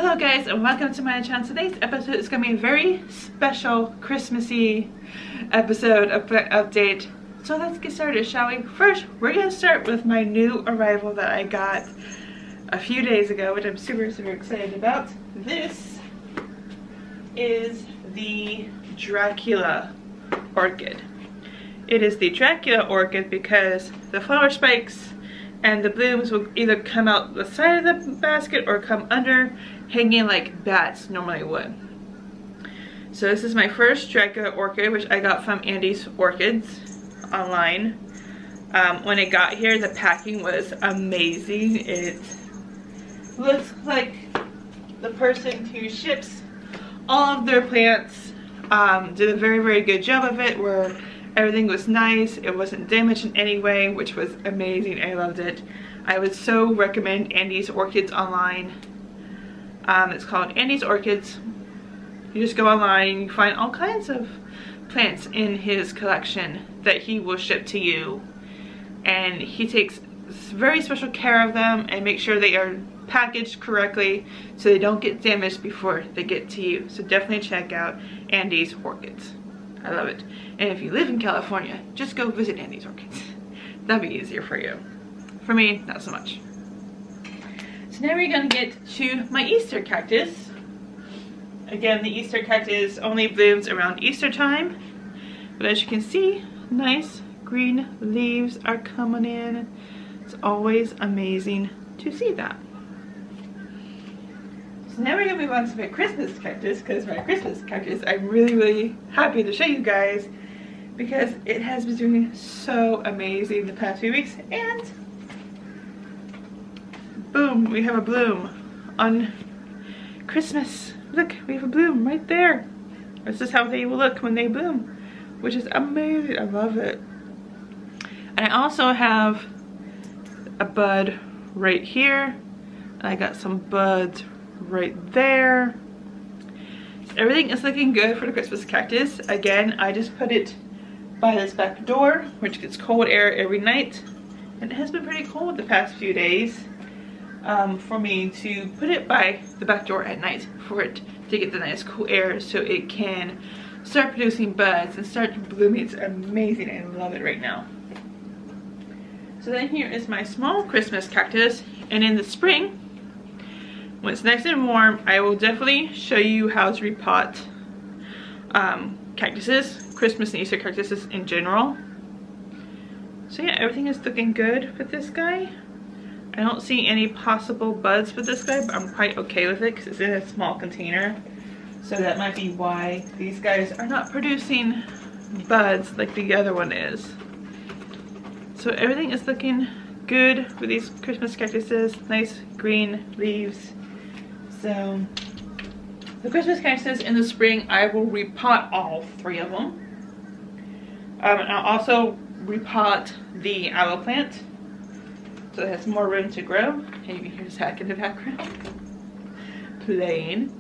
Hello guys and welcome to my channel. Today's episode is going to be a very special Christmassy episode update. So let's get started, shall we? First, we're going to start with my new arrival that I got a few days ago, which I'm super excited about. This is the Dracula orchid. It is the Dracula orchid because the flower spikes and the blooms will either come out the side of the basket or come under, hanging like bats normally would. So this is my first Dracula orchid, which I got from Andy's Orchids online. When it got here, the packing was amazing. It looks like the person who ships all of their plants did a very good job of it, where everything was nice, it wasn't damaged in any way, which was amazing. I loved it. I would so recommend Andy's Orchids online. It's called Andy's Orchids. You just go online and you find all kinds of plants in his collection that he will ship to you. And he takes very special care of them and makes sure they are packaged correctly so they don't get damaged before they get to you. So definitely check out Andy's Orchids. I love it. And if you live in California, just go visit Andy's Orchids. That'd be easier for you. For me, not so much. So now we're gonna get to my Easter cactus. Again, the Easter cactus only blooms around Easter time. But as you can see, nice green leaves are coming in. It's always amazing to see that. So now we're gonna move on to my Christmas cactus, because my Christmas cactus I'm really happy to show you guys because it has been doing so amazing the past few weeks. And boom, we have a bloom on Christmas. Look, we have a bloom right there. This is how they will look when they bloom, which is amazing. I love it. And I also have a bud right here. And I got some buds right there. So everything is looking good for the Christmas cactus. Again, I just put it by this back door, which gets cold air every night. And it has been pretty cold the past few days. For me to put it by the back door at night for it to get the nice cool air so it can start producing buds and start blooming. It's amazing. I love it right now. So then here is my small Christmas cactus, and in the spring when it's nice and warm, I will definitely show you how to repot cactuses, Christmas and Easter cactuses in general. So yeah, everything is looking good with this guy. I don't see any possible buds with this guy, but I'm quite okay with it because it's in a small container. So that might be why these guys are not producing buds like the other one is. So everything is looking good with these Christmas cactuses. Nice green leaves. So the Christmas cactuses in the spring, I will repot all three of them. And I'll also repot the aloe plant, so it has more room to grow. And you can hear Zach in the background playing.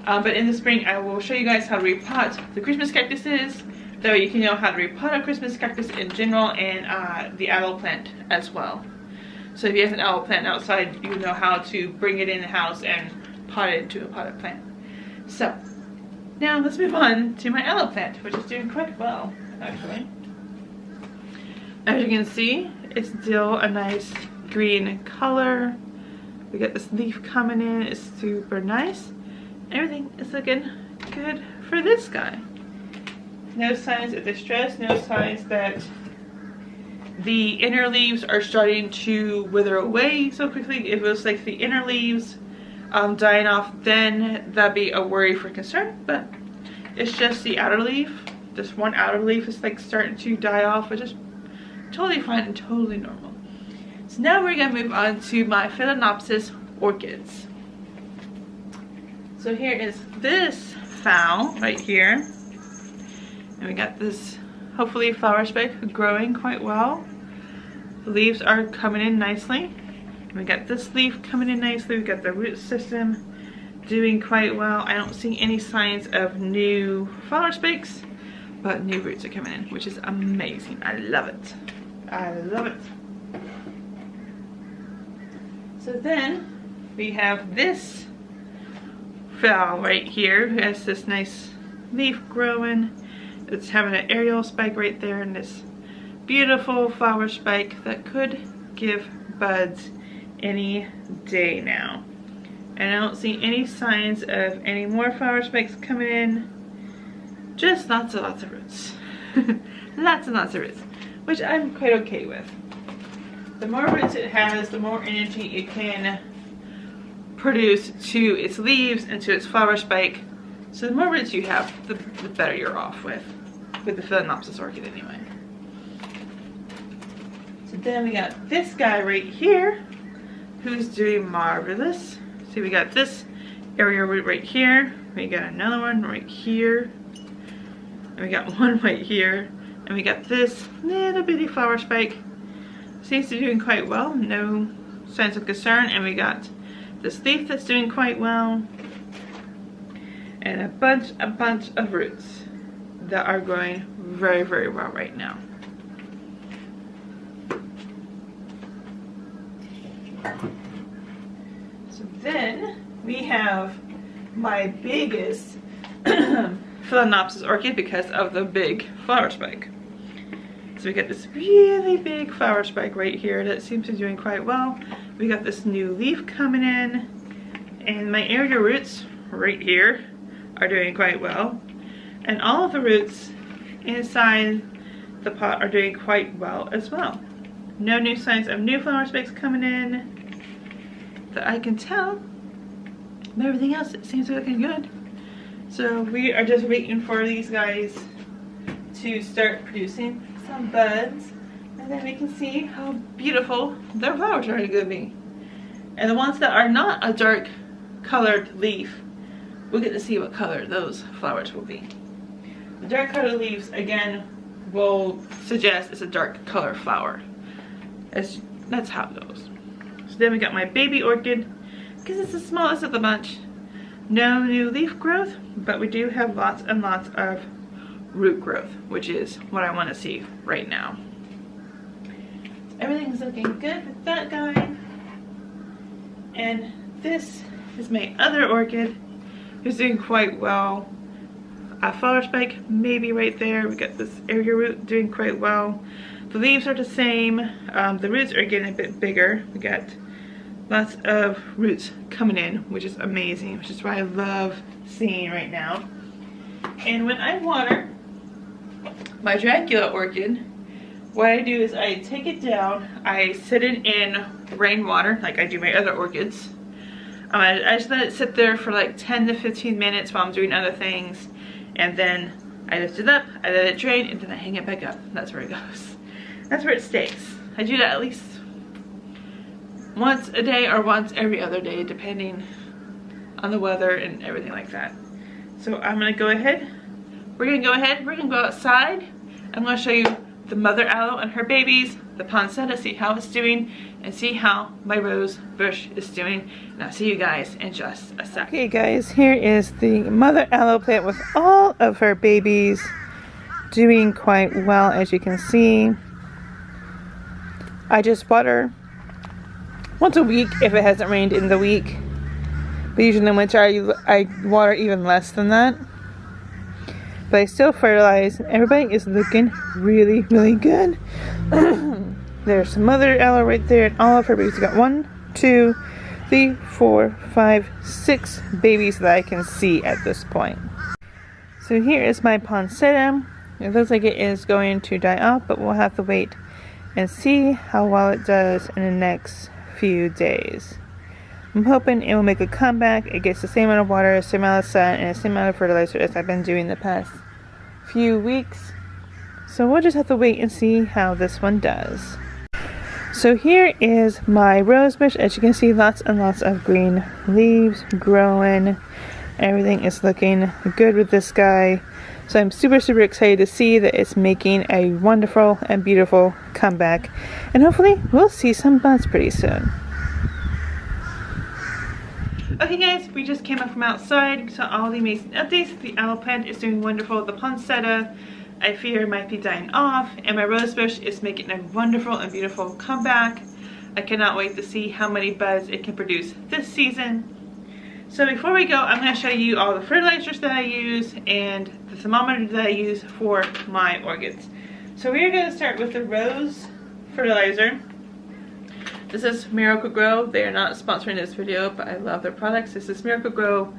But in the spring, I will show you guys how to repot the Christmas cactuses. That way you can know how to repot a Christmas cactus in general, and the aloe plant as well. So if you have an aloe plant outside, you know how to bring it in the house and pot it into a potted plant. So now let's move on to my aloe plant, which is doing quite well actually. As you can see, it's still a nice green color. We got this leaf coming in. It's super nice. Everything is looking good for this guy. No signs of distress, no signs that the inner leaves are starting to wither away so quickly. If it was like the inner leaves dying off, then that'd be a worry for concern. But it's just the outer leaf. This one outer leaf is like starting to die off, which is totally fine and totally normal. So now we're gonna move on to my Phalaenopsis orchids. So here is this fowl right here. And we got this, hopefully, flower spike growing quite well. The leaves are coming in nicely. And we got this leaf coming in nicely. We got the root system doing quite well. I don't see any signs of new flower spikes, but new roots are coming in, which is amazing. I love it. I love it. So then we have this phal right here who has this nice leaf growing. It's having an aerial spike right there and this beautiful flower spike that could give buds any day now. And I don't see any signs of any more flower spikes coming in. Just lots and lots of roots. Lots and lots of roots, which I'm quite okay with. The more roots it has, the more energy it can produce to its leaves and to its flower spike. So the more roots you have, the better you're off with the Phalaenopsis orchid anyway. So then we got this guy right here who's doing marvelous. See, we got this area root right here. We got another one right here. And we got one right here. And we got this little bitty flower spike. Seems to be doing quite well. No signs of concern. And we got this leaf that's doing quite well. And a bunch of roots that are growing very, very well right now. So then we have my biggest Phalaenopsis orchid because of the big flower spike. So we got this really big flower spike right here that seems to be doing quite well. We got this new leaf coming in, and my area roots right here are doing quite well. And all of the roots inside the pot are doing quite well as well. No new signs of new flower spikes coming in that I can tell. But everything else seems to be looking good. So we are just waiting for these guys to start producing some buds, and then we can see how beautiful their flowers are going to be. And the ones that are not a dark colored leaf, we'll get to see what color those flowers will be. The dark colored leaves, again, will suggest it's a dark color flower. That's how it goes. So then we got my baby orchid, because it's the smallest of the bunch. No new leaf growth, but we do have lots and lots of root growth, which is what I want to see right now. Everything's looking good with that guy. And this is my other orchid, who's doing quite well. A flower spike maybe right there. We got this area root doing quite well. The leaves are the same. The roots are getting a bit bigger. We got lots of roots coming in, which is amazing, which is what I love seeing right now. And when I water my Dracula orchid, what I do is I take it down, I sit it in rainwater like I do my other orchids. I just let it sit there for like 10 to 15 minutes while I'm doing other things, and then I lift it up, I let it drain, and then I hang it back up. That's where it goes. That's where it stays. I do that at least once a day or once every other day, depending on the weather and everything like that. So I'm gonna go ahead. We're gonna go outside. I'm gonna show you the mother aloe and her babies, the poinsettia, see how it's doing, and see how my rose bush is doing. And I'll see you guys in just a sec. Okay guys, here is the mother aloe plant with all of her babies doing quite well, as you can see. I just water once a week if it hasn't rained in the week. But usually in winter I water even less than that. But I still fertilize. Everybody is looking really, really good. There's some mother aloe right there, and all of her babies. We got 1, 2, 3, 4, 5, 6 babies that I can see at this point. So here is my poinsettia. It looks like it is going to die off, but we'll have to wait and see how well it does in the next few days. I'm hoping it will make a comeback. It gets the same amount of water, the same amount of sun, and the same amount of fertilizer as I've been doing the past few weeks. So we'll just have to wait and see how this one does. So here is my rose bush. As you can see, lots and lots of green leaves growing. Everything is looking good with this guy. So I'm super, super excited to see that it's making a wonderful and beautiful comeback. And hopefully we'll see some buds pretty soon. Okay guys, we just came up from outside, saw all the amazing updates. The aloe plant is doing wonderful. The poinsettia, I fear, might be dying off. And my rose bush is making a wonderful and beautiful comeback. I cannot wait to see how many buds it can produce this season. So before we go, I'm going to show you all the fertilizers that I use and the thermometer that I use for my orchids. So we're going to start with the rose fertilizer. This is Miracle Grow. They are not sponsoring this video, but I love their products. This is Miracle Grow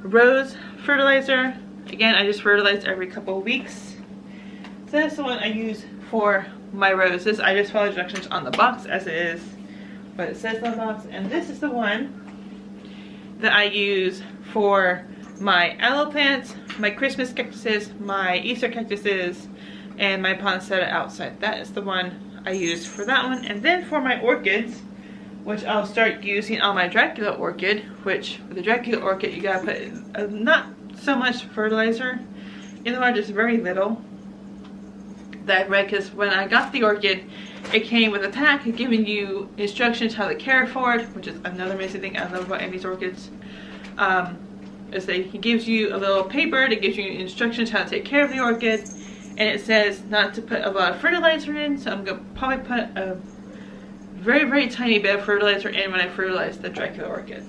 Rose Fertilizer. Again, I just fertilize every couple of weeks. So that's the one I use for my roses. I just follow directions on the box as it is what it says on the box. And this is the one that I use for my aloe plants, my Christmas cactuses, my Easter cactuses, and my poinsettia outside. That is the one I use for that one. And then for my orchids, which I'll start using on my Dracula orchid, which with the Dracula orchid you gotta put not so much fertilizer in the water, just very little that I've read, because when I got the orchid it came with a pack giving you instructions how to care for it, which is another amazing thing I love about Amy's orchids. Is that he gives you a little paper that gives you instructions how to take care of the orchid, and it says not to put a lot of fertilizer in, so I'm going to probably put a very tiny bit of fertilizer in when I fertilize the Dracula orchid.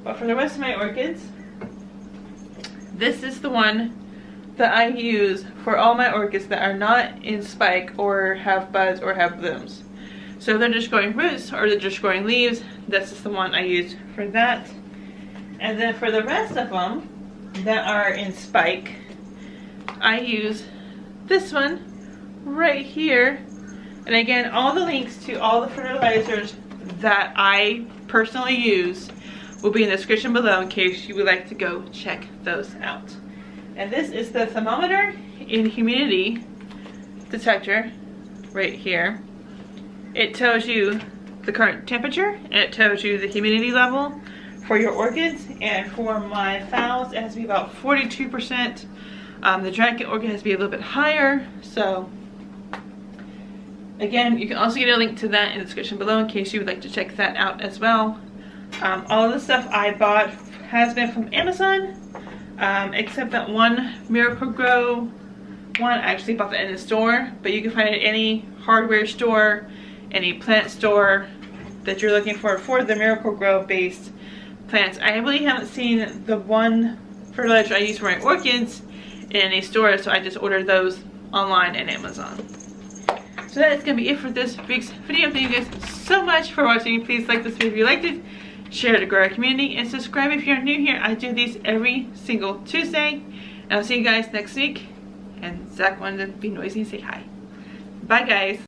But for the rest of my orchids, this is the one that I use for all my orchids that are not in spike or have buds or have blooms. So if they're just growing roots or they're just growing leaves, this is the one I use for that. And then for the rest of them that are in spike, I use this one right here. And again, all the links to all the fertilizers that I personally use will be in the description below in case you would like to go check those out. And this is the thermometer and humidity detector right here. It tells you the current temperature and it tells you the humidity level for your orchids. And for my phals, it has to be about 42%. The Dracula orchid has to be a little bit higher. So again, you can also get a link to that in the description below in case you would like to check that out as well. All of the stuff I bought has been from Amazon. Except that one Miracle Grow one, I actually bought that in the store, but you can find it at any hardware store, any plant store that you're looking for the Miracle Grow based plants. I really haven't seen the one fertilizer I use for my orchids in any store, so I just ordered those online at Amazon. So that is going to be it for this week's video. Thank you guys so much for watching. Please like this video if you liked it. Share it to grow our community, and subscribe if you're new here. I do these every single Tuesday. And I'll see you guys next week. And Zach wanted to be noisy and say hi. Bye guys.